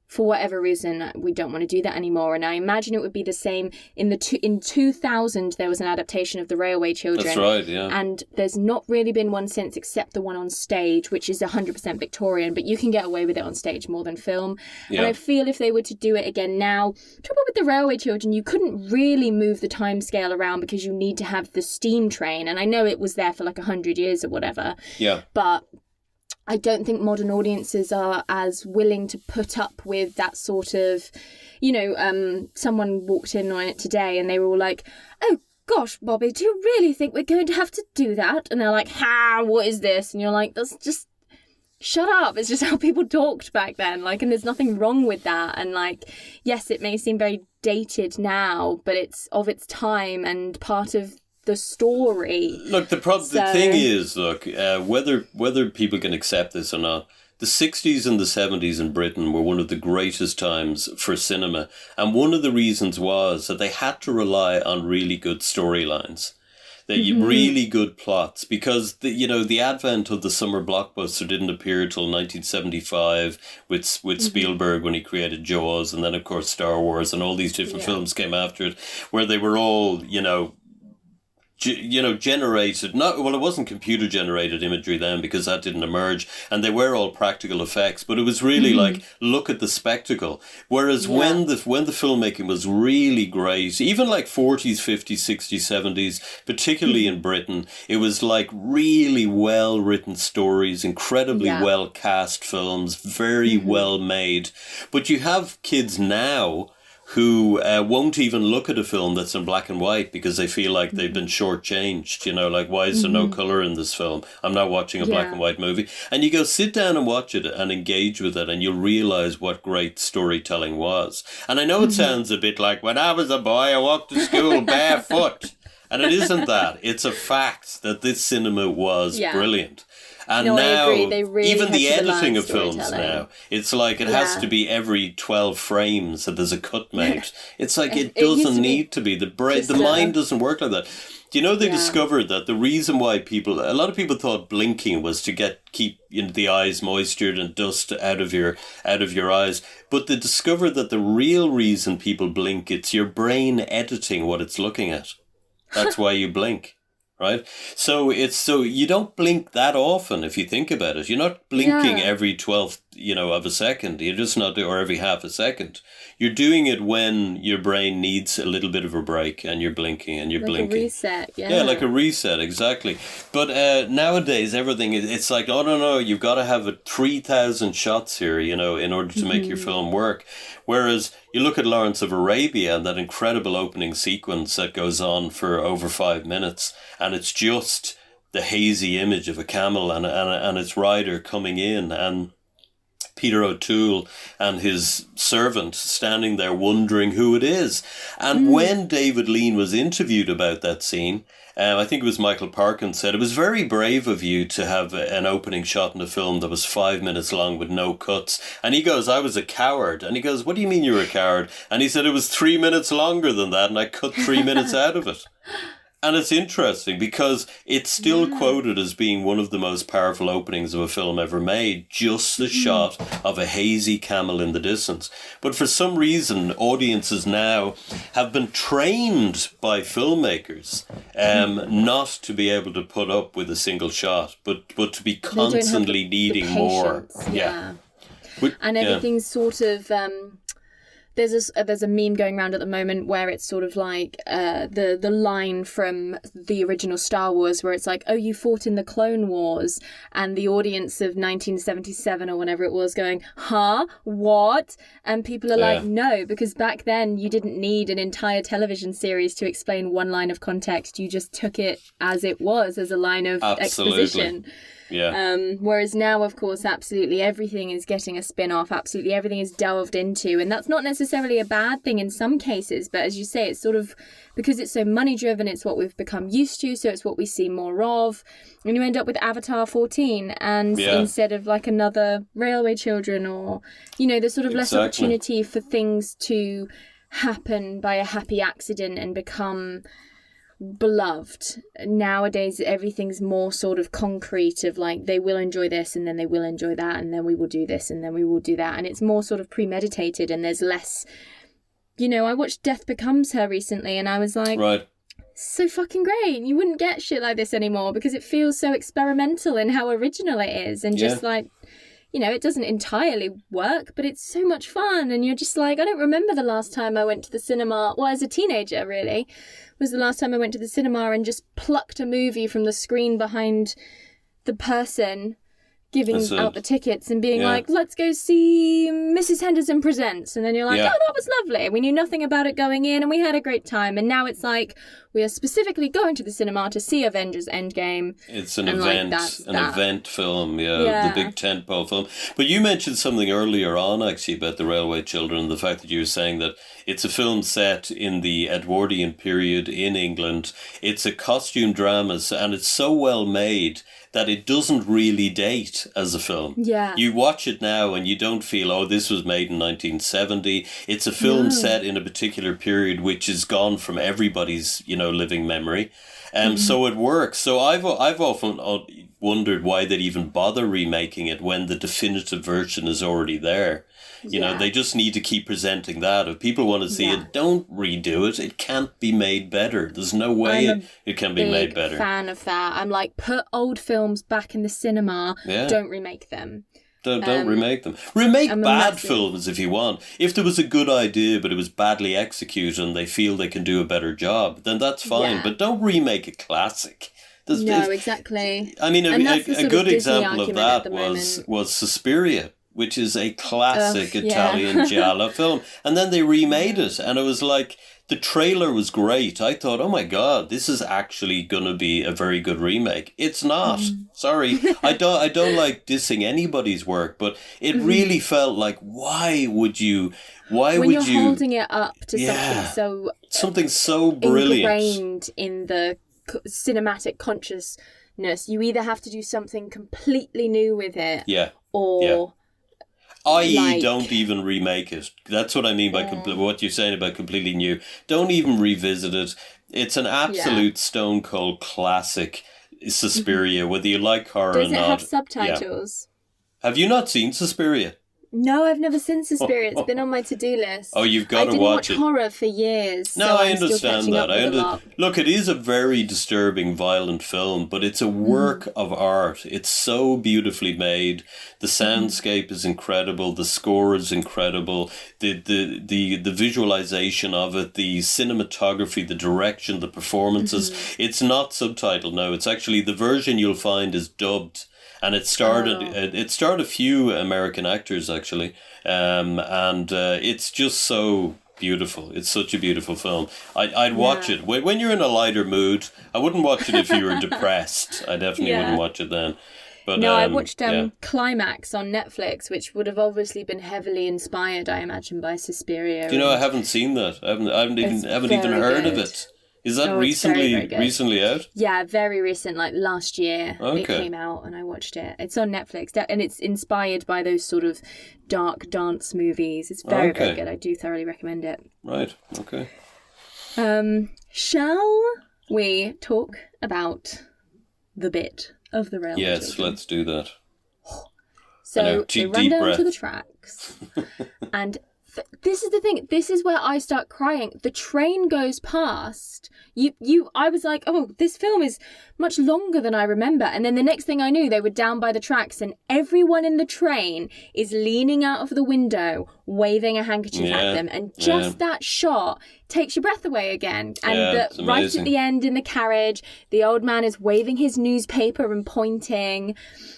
for whatever reason, we don't want to do that anymore. And I imagine it would be the same in in 2000. There was an adaptation of The Railway Children. That's right, yeah. And there's not really been one since, except the one on stage, which is 100% Victorian. But you can get away with it on stage more than film. Yeah. And I feel if they were to do it again now, trouble with The Railway Children, you couldn't really move the time scale around because you need to have the steam train. And I know it was there for like 100 years or whatever. Yeah. But I don't think modern audiences are as willing to put up with that sort of, someone walked in on it today and they were all like, oh gosh, Bobby, do you really think we're going to have to do that? And they're like, what is this? And you're like, that's just, shut up. It's just how people talked back then. Like, and there's nothing wrong with that. And like, yes, it may seem very dated now, but it's of its time and part of the story. Look, the thing is, whether people can accept this or not, the 60s and the 70s in Britain were one of the greatest times for cinema. And one of the reasons was that they had to rely on really good storylines. Really good plots, because the advent of the summer blockbuster didn't appear till 1975 with Spielberg when he created Jaws, and then of course Star Wars and all these different films came after it, where they were all generated, it wasn't computer generated imagery then, because that didn't emerge, and they were all practical effects, but it was really like, look at the spectacle. Whereas when the filmmaking was really great, even like 40s, 50s, 60s, 70s, particularly in Britain, it was like really well written stories, incredibly well cast films, very well made. But you have kids now who won't even look at a film that's in black and white because they feel like they've been shortchanged. Like, why is there no colour in this film? I'm not watching a black and white movie. And you go sit down and watch it and engage with it, and you'll realise what great storytelling was. And I know it sounds a bit like, when I was a boy, I walked to school barefoot. And it isn't that. It's a fact that this cinema was brilliant. And now, I agree. They really even the had to editing learn of films now, it's like it has to be every 12 frames that there's a cut made. It's like it doesn't need to be. The mind doesn't work like that. Do you know they discovered that the reason why a lot of people thought blinking was to keep the eyes moistured and dust out of your eyes, but they discovered that the real reason people blink, it's your brain editing what it's looking at. That's why you blink. Right? So you don't blink that often if you think about it. You're not blinking every 12th, of a second. You're just not, or every half a second. You're doing it when your brain needs a little bit of a break, and you're blinking and you're blinking. Like a reset, Yeah, like a reset, exactly. But nowadays, everything, it's like, oh, no, you've got to have 3,000 shots here, in order to make your film work. Whereas you look at Lawrence of Arabia and that incredible opening sequence that goes on for over 5 minutes, and it's just the hazy image of a camel and its rider coming in, and Peter O'Toole and his servant standing there wondering who it is. And when David Lean was interviewed about that scene, I think it was Michael Parkin said, it was very brave of you to have an opening shot in the film that was 5 minutes long with no cuts. And he goes, I was a coward. And he goes, what do you mean you were a coward? And he said, it was 3 minutes longer than that, and I cut 3 minutes out of it. And it's interesting because it's still quoted as being one of the most powerful openings of a film ever made, just the shot of a hazy camel in the distance. But for some reason, audiences now have been trained by filmmakers not to be able to put up with a single shot, but to be constantly needing more. Yeah. And everything's sort of... there's a meme going around at the moment where it's sort of like the line from the original Star Wars where it's like, oh, you fought in the Clone Wars, and the audience of 1977 or whenever it was going, huh, what? And people are like, no, because back then you didn't need an entire television series to explain one line of context. You just took it as it was, as a line of exposition. Yeah. Whereas now, of course, absolutely everything is getting a spin-off. Absolutely everything is delved into. And that's not necessarily a bad thing in some cases. But as you say, it's sort of, because it's so money-driven, it's what we've become used to. So it's what we see more of. And you end up with Avatar 14. And instead of like another Railway Children, or, you know, there's sort of less opportunity for things to happen by a happy accident and become beloved. Nowadays everything's more sort of concrete, of like, they will enjoy this and then they will enjoy that and then we will do this and then we will do that, and it's more sort of premeditated, and there's less, you know. I watched Death Becomes Her recently and I was like, right, so fucking great. You wouldn't get shit like this anymore because it feels so experimental in how original it is, and just like, you know, it doesn't entirely work, but it's so much fun. And you're just like, I don't remember the last time I went to the cinema, well, as a teenager really, was the last time I went to the cinema and just plucked a movie from the screen behind the person giving out the tickets and being like, let's go see Mrs. Henderson Presents. And then you're like, oh, that was lovely. We knew nothing about it going in and we had a great time. And now it's like, we are specifically going to the cinema to see Avengers Endgame. It's an event, event film, the big tentpole film. But you mentioned something earlier on, actually, about the Railway Children, the fact that you were saying that it's a film set in the Edwardian period in England. It's a costume drama, and it's so well made that it doesn't really date as a film. Yeah. You watch it now and you don't feel, oh, this was made in 1970. It's a film set in a particular period which is gone from everybody's, you know, living memory. So it works. So I've often wondered why they'd even bother remaking it when the definitive version is already there. You know, they just need to keep presenting that. If people want to see it, don't redo it. It can't be made better. There's no way it can be made better. I'm a fan of that. I'm like, put old films back in the cinema. Yeah. Don't remake them. Don't remake them. Remake bad films if you want. If there was a good idea but it was badly executed and they feel they can do a better job, then that's fine. Yeah. But don't remake a classic. Exactly. I mean, a good example of that was Suspiria, which is a classic Italian giallo film. And then they remade it, and it was like, the trailer was great. I thought, oh my God, this is actually going to be a very good remake. It's not. Sorry. I don't like dissing anybody's work, but it really felt like, why would you when you're holding it up to something so brilliant, ingrained in the cinematic consciousness, you either have to do something completely new with it, or i.e. don't even remake it. That's what I mean by what you're saying about completely new. Don't even revisit it. It's an absolute stone cold classic, Suspiria, whether you like horror or not. Does it have subtitles? Have you not seen Suspiria? No, I've never seen Suspiria. It's been on my to-do list. Oh, you've got to watch it. I didn't watch horror for years. No, I understand that. Look, it is a very disturbing, violent film, but it's a work of art. It's so beautifully made. The soundscape is incredible. The score is incredible. The visualization of it, the cinematography, the direction, the performances. It's not subtitled. No, it's actually, the version you'll find is dubbed. And it starred a few American actors, actually. And it's just so beautiful. It's such a beautiful film. I'd watch it. When you're in a lighter mood, I wouldn't watch it if you were depressed. I definitely wouldn't watch it then. But, I watched Climax on Netflix, which would have obviously been heavily inspired, I imagine, by Suspiria. Do you know, I haven't seen that. I haven't even heard of it. Is that recently out? Yeah, very recent, like last year. It came out and I watched it. It's on Netflix and it's inspired by those sort of dark dance movies. It's very, very good. I do thoroughly recommend it. Right, okay. Shall we talk about the bit of the Railway Yes, Children? Let's do that. So they run down to the tracks and this is the thing. This is where I start crying. The train goes past. I was like, oh, this film is much longer than I remember. And then the next thing I knew, they were down by the tracks and everyone in the train is leaning out of the window, waving a handkerchief at them, and just that shot takes your breath away again. And right at the end in the carriage, the old man is waving his newspaper and pointing,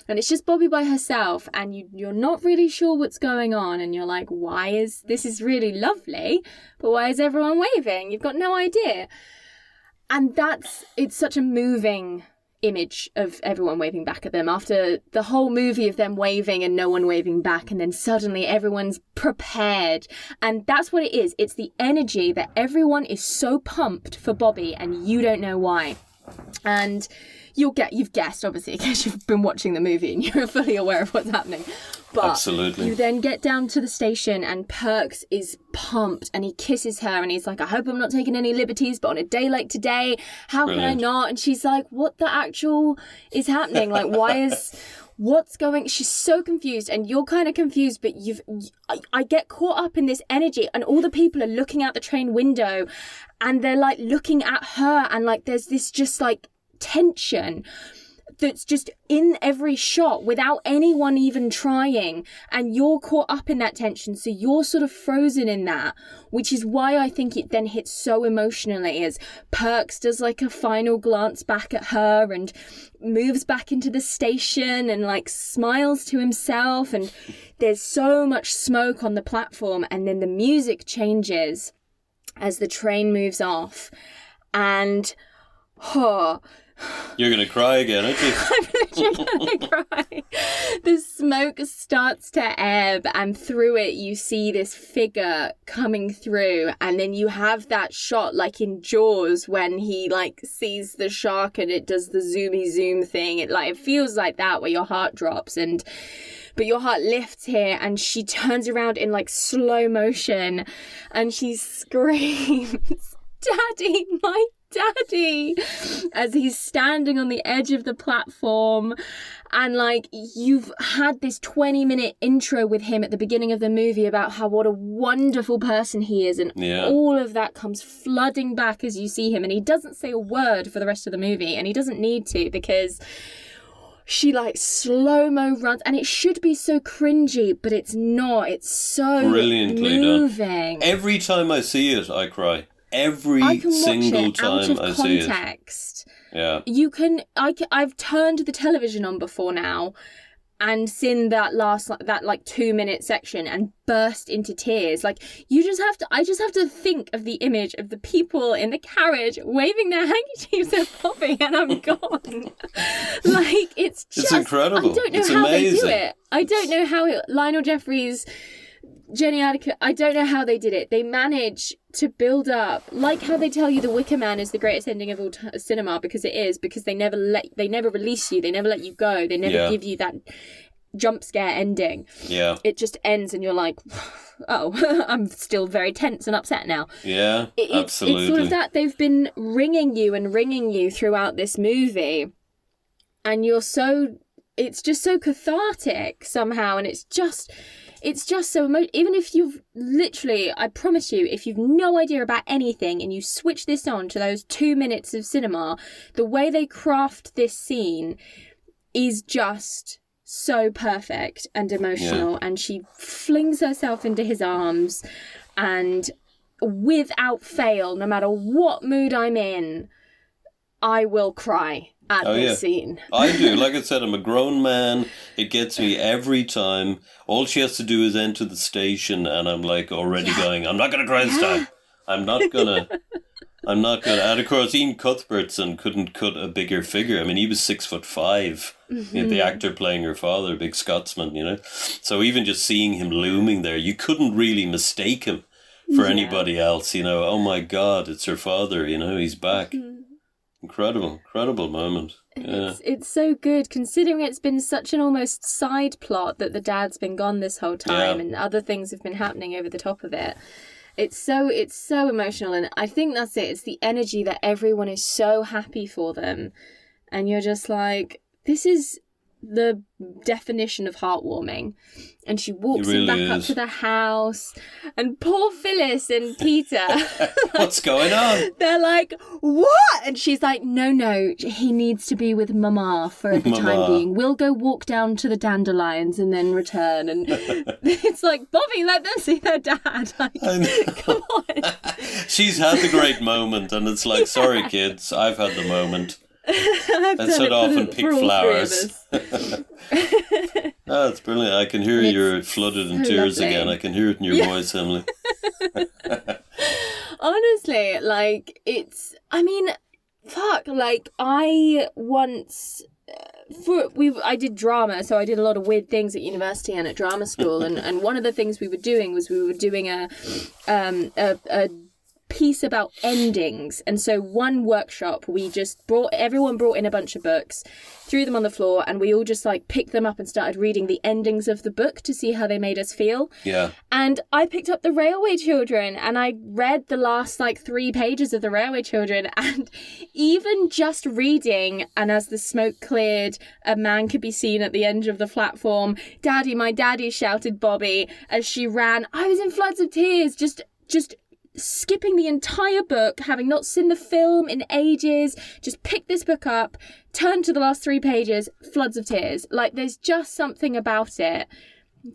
and it's just Bobby by herself, and you're not really sure what's going on, and you're like, this is really lovely, but why is everyone waving? You've got no idea. And it's such a moving image of everyone waving back at them after the whole movie of them waving and no one waving back, and then suddenly everyone's prepared. And that's what it is. It's the energy that everyone is so pumped for Bobby, and you don't know why. And you've guessed, obviously, because you've been watching the movie and you're fully aware of what's happening. But absolutely. You then get down to the station and Perks is pumped and he kisses her and he's like, I hope I'm not taking any liberties, but on a day like today, how Brilliant. can I not? And she's like, what the actual is happening? Like, what's going? She's so confused, and you're kind of confused, but I get caught up in this energy, and all the people are looking out the train window and they're like looking at her, and like there's this just like tension that's just in every shot without anyone even trying, and you're caught up in that tension, so you're sort of frozen in that, which is why I think it then hits so emotionally as Perks does like a final glance back at her and moves back into the station and like smiles to himself, and there's so much smoke on the platform, and then the music changes as the train moves off, and you're going to cry again, aren't you? I'm literally going to cry. The smoke starts to ebb, and through it you see this figure coming through, and then you have that shot like in Jaws when he like sees the shark and it does the zoomy zoom thing. It feels like that, where your heart drops, but your heart lifts here, and she turns around in like slow motion and she screams, "Daddy, my Daddy," as he's standing on the edge of the platform. And like, you've had this 20-minute intro with him at the beginning of the movie about what a wonderful person he is, and all of that comes flooding back as you see him, and he doesn't say a word for the rest of the movie, and he doesn't need to, because she like slow-mo runs, and it should be so cringy, but it's not. It's so brilliantly moving. done. Every time I see it, I cry. Every single time I see it. Context. Yeah. You can. I've turned the television on before now, and seen that last 2-minute section and burst into tears. Like, I just have to think of the image of the people in the carriage waving their handkerchiefs at Bobby, and I'm gone. Like, it's incredible. I don't know it's how amazing. they do it. I don't know how Lionel Jeffries, Jenny Adequate, I don't know how they did it. They manage to build up, like how they tell you The Wicker Man is the greatest ending of all cinema, because it is, because they never release you, they never let you go, they never give you that jump scare ending. Yeah. It just ends and you're like, oh, I'm still very tense and upset now. Yeah, absolutely. It's sort of that they've been ringing you throughout this movie, and it's just so cathartic somehow, and it's just so even if you've literally, I promise you, if you've no idea about anything and you switch this on to those 2 minutes of cinema, the way they craft this scene is just so perfect and emotional. And she flings herself into his arms, and without fail, no matter what mood I'm in, I will cry at this scene. I do. Like I said, I'm a grown man. It gets me every time. All she has to do is enter the station, and I'm like already going, I'm not going to cry this time. I'm not going to. And of course, Ian Cuthbertson couldn't cut a bigger figure. I mean, he was 6'5". Mm-hmm. The actor playing her father, big Scotsman, So even just seeing him looming there, you couldn't really mistake him for anybody else, Oh my God, it's her father, he's back. Mm-hmm. Incredible moment. Yeah. It's so good, considering it's been such an almost side plot that the dad's been gone this whole time, and other things have been happening over the top of it. It's so emotional, and I think that's it. It's the energy that everyone is so happy for them, and you're just like, this is the definition of heartwarming. And she walks him back up to the house, and poor Phyllis and Peter, what's going on? They're like, what? And she's like, no, he needs to be with Mama for the time being. We'll go walk down to the dandelions and then return. And it's like, Bobby, let them see their dad. Like, come on. She's had the great moment, and it's like, sorry, kids, I've had the moment. Let's head off and pick flowers. Oh, it's brilliant. I can hear you're flooded in tears lovely. Again. I can hear it in your voice, Emily. Honestly, like, it's, I mean, fuck, like, I once... I did drama, so I did a lot of weird things at university and at drama school, and one of the things we were doing was a piece about endings. And so one workshop, everyone brought in a bunch of books, threw them on the floor, and we all just like picked them up and started reading the endings of the book to see how they made us feel. Yeah. And I picked up The Railway Children, and I read the last like 3 pages of The Railway Children, and even just reading, and as the smoke cleared, a man could be seen at the end of the platform. "Daddy, my daddy," shouted Bobby as she ran. I was in floods of tears, just skipping the entire book, having not seen the film in ages, just picked this book up, turned to the last 3 pages, floods of tears. Like, there's just something about it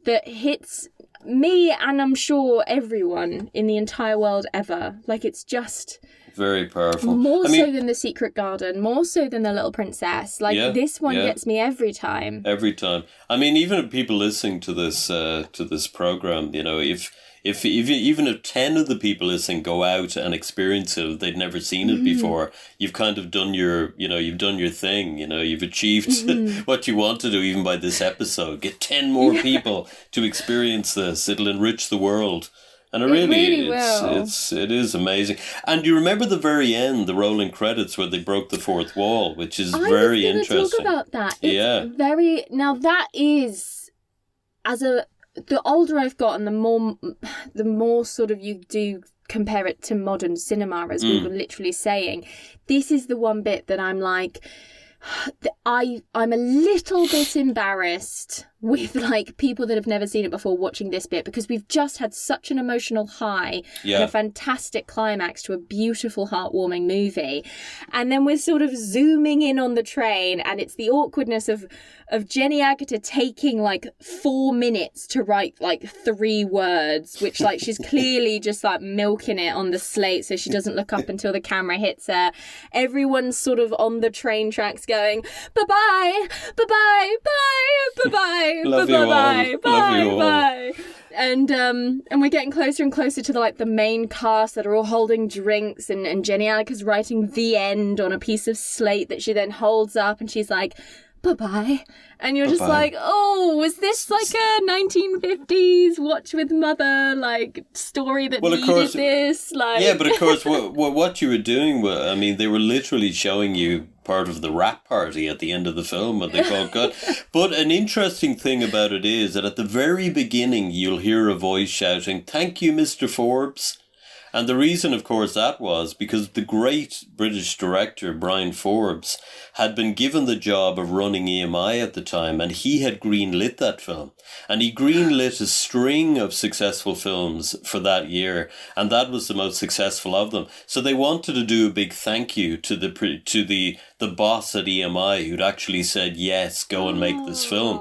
that hits me, and I'm sure everyone in the entire world ever. Like, it's just... very powerful. More so than The Secret Garden, more so than The Little Princess. Like, this one gets me every time. Every time. I mean, even people listening to this program, you know, even if 10 of the people listening go out and experience it, they'd never seen it before, you've kind of done your thing, you know, you've achieved what you want to do even by this episode. Get 10 more people to experience this. It'll enrich the world. And it is amazing. And you remember the very end, the rolling credits where they broke the fourth wall, which is very interesting. I was going to talk about that. It's now that is, the older I've gotten, the more sort of you do compare it to modern cinema, as we were literally saying. This is the one bit that I'm like, I'm a little bit embarrassed with like people that have never seen it before watching this bit, because we've just had such an emotional high and a fantastic climax to a beautiful, heartwarming movie, and then we're sort of zooming in on the train, and it's the awkwardness of Jenny Agutter taking like 4 minutes to write like 3 words, which like she's clearly just like milking it on the slate so she doesn't look up until the camera hits her. Everyone's sort of on the train tracks going, bye-bye, bye-bye, bye, bye-bye. Love you all. Bye. And we're getting closer and closer to the main cast that are all holding drinks, and Jenny Agutta's writing "the end" on a piece of slate that she then holds up, and she's like, bye-bye. And you're just like, oh, was this like a 1950s Watch with Mother like story that needed this? Like, yeah, but of course, what you were doing, I mean, they were literally showing you part of the rap party at the end of the film, what they call God. But an interesting thing about it is that at the very beginning, you'll hear a voice shouting, "Thank you, Mr. Forbes." And the reason, of course, that was because the great British director, Brian Forbes, had been given the job of running EMI at the time, and he had greenlit that film. And he greenlit a string of successful films for that year, and that was the most successful of them. So they wanted to do a big thank you to the boss at EMI who'd actually said, yes, go and make this film.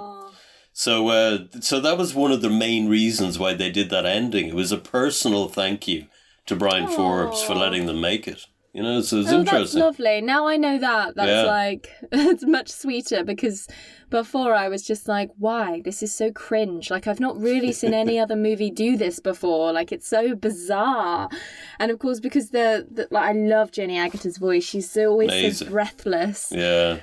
So that was one of the main reasons why they did that ending. It was a personal thank you to Brian Forbes for letting them make it. You know, so it's interesting. That's lovely. Now I know that. That's like, it's much sweeter, because before I was just like, why? This is so cringe. Like, I've not really seen any other movie do this before. Like, it's so bizarre. And of course, because like, I love Jenny Agutter's voice. She's always so breathless. Yeah.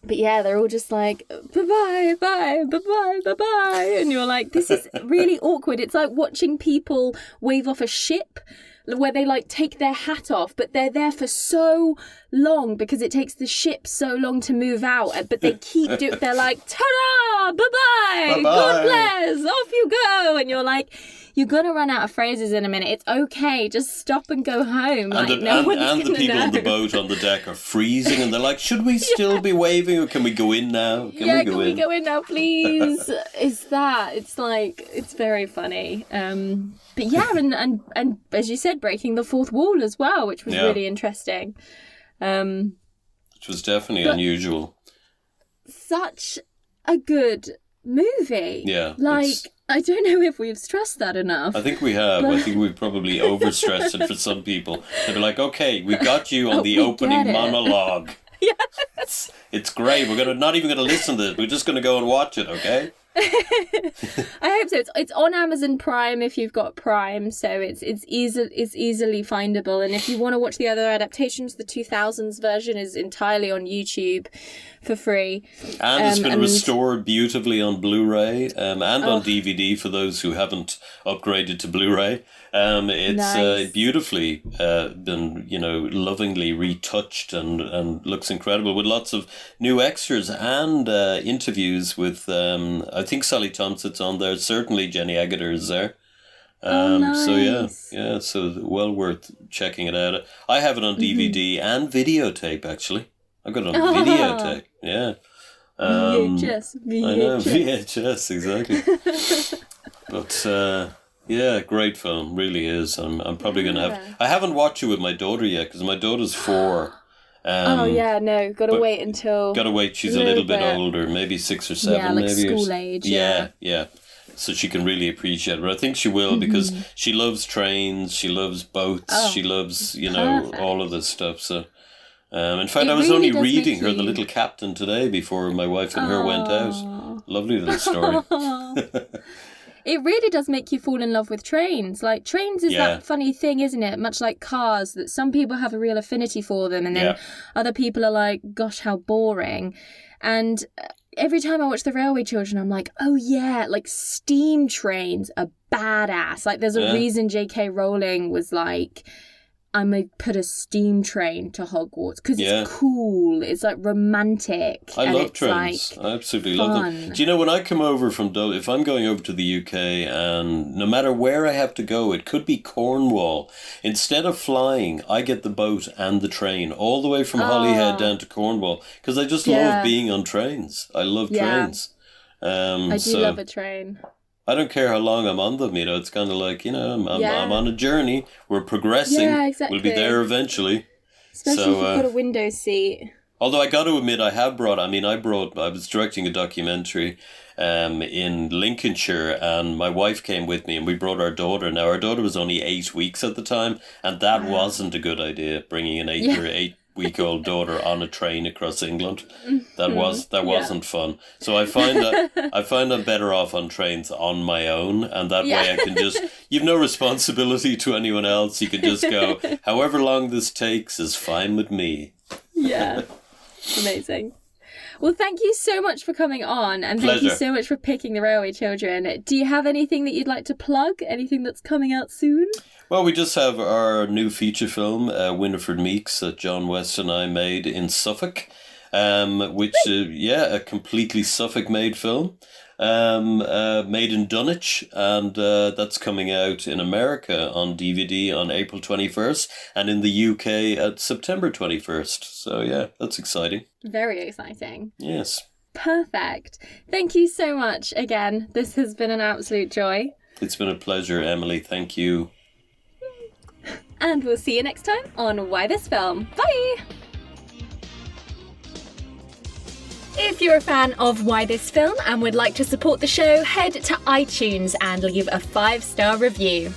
But yeah, they're all just like, bye-bye, bye, bye-bye, bye-bye. And you're like, this is really awkward. It's like watching people wave off a ship where they like take their hat off, but they're there for so long because it takes the ship so long to move out. But they keep they're like, ta-da, bye-bye, God bless, off you go. And you're like, you're going to run out of phrases in a minute. It's okay. Just stop and go home. And, like, and the people know. on the boat on the deck are freezing, and they're like, should we still be waving, or can we go in now? Can we go in now, please? It's like, it's very funny. But yeah, and as you said, breaking the fourth wall as well, which was really interesting. Which was definitely unusual. Such a good movie. Yeah. Like, I don't know if we've stressed that enough. I think we have. I think we've probably overstressed it for some people. They'll be like, okay, we got you on the opening monologue. Yes. It's great. We're not even going to listen to it. We're just going to go and watch it, okay? I hope so. It's on Amazon Prime if you've got Prime, so it's easily findable. And if you want to watch the other adaptations, the 2000s version is entirely on YouTube for free. And it's been restored beautifully on Blu-ray and on DVD for those who haven't upgraded to Blu-ray. It's nice. Beautifully been, lovingly retouched and looks incredible, with lots of new extras and interviews with, I think Sally Thompson's on there, certainly Jenny Agutter is there. Nice. So so well worth checking it out. I have it on DVD and videotape, actually. I got it on videotape, yeah. VHS. I know, VHS, exactly. But, yeah, great film, really is. I'm probably going to have... I haven't watched it with my daughter yet, because my daughter's 4. Gotta wait until... Gotta wait, she's a little bit older, maybe 6 or 7, like maybe. school age, yeah. So she can really appreciate it. But I think she will, because she loves trains, she loves boats, she loves, all of this stuff, so... in fact, I was really only reading her The Little Captain today before my wife and her went out. Lovely little story. It really does make you fall in love with trains. Like, trains is that funny thing, isn't it? Much like cars, that some people have a real affinity for them, and then other people are like, gosh, how boring. And every time I watch The Railway Children, I'm like, oh yeah, like steam trains are badass. Like, there's a reason J.K. Rowling was like, I'm going to put a steam train to Hogwarts, because it's cool. It's like romantic. I love trains. I absolutely love them. Do you know, when I come over from Dublin, if I'm going over to the UK, and no matter where I have to go, it could be Cornwall. Instead of flying, I get the boat and the train all the way from Holyhead down to Cornwall, because I just love being on trains. I love trains. I do love a train. I don't care how long I'm on them, it's kind of like, I'm on a journey. We're progressing. Yeah, exactly. We'll be there eventually. Especially if you've got a window seat. Although I got to admit, I was directing a documentary in Lincolnshire, and my wife came with me, and we brought our daughter. Now, our daughter was only 8 weeks at the time, and that wasn't a good idea, bringing an 8-week-old daughter on a train across England. That wasn't fun. So I find I'm better off on trains on my own, and that way I can just, you've no responsibility to anyone else. You can just go, however long this takes is fine with me. Yeah. Amazing. Well, thank you so much for coming on, and thank you so much for picking The Railway Children. Do you have anything that you'd like to plug? Anything that's coming out soon? Well, we just have our new feature film, Winifred Meeks, that John West and I made in Suffolk, which, a completely Suffolk-made film, made in Dunwich, and that's coming out in America on DVD on April 21st, and in the UK at September 21st. So, that's exciting. Very exciting. Yes. Perfect. Thank you so much again. This has been an absolute joy. It's been a pleasure, Emily. Thank you. And we'll see you next time on Why This Film. Bye! If you're a fan of Why This Film and would like to support the show, head to iTunes and leave a 5-star review.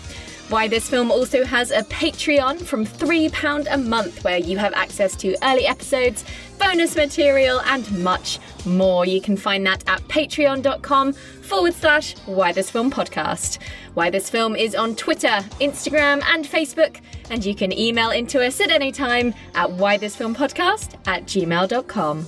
Why This Film also has a Patreon from £3 a month, where you have access to early episodes, bonus material and much more. You can find that at patreon.com/whythisfilmpodcast. Why This Film is on Twitter, Instagram and Facebook, and you can email into us at any time at whythisfilmpodcast@gmail.com.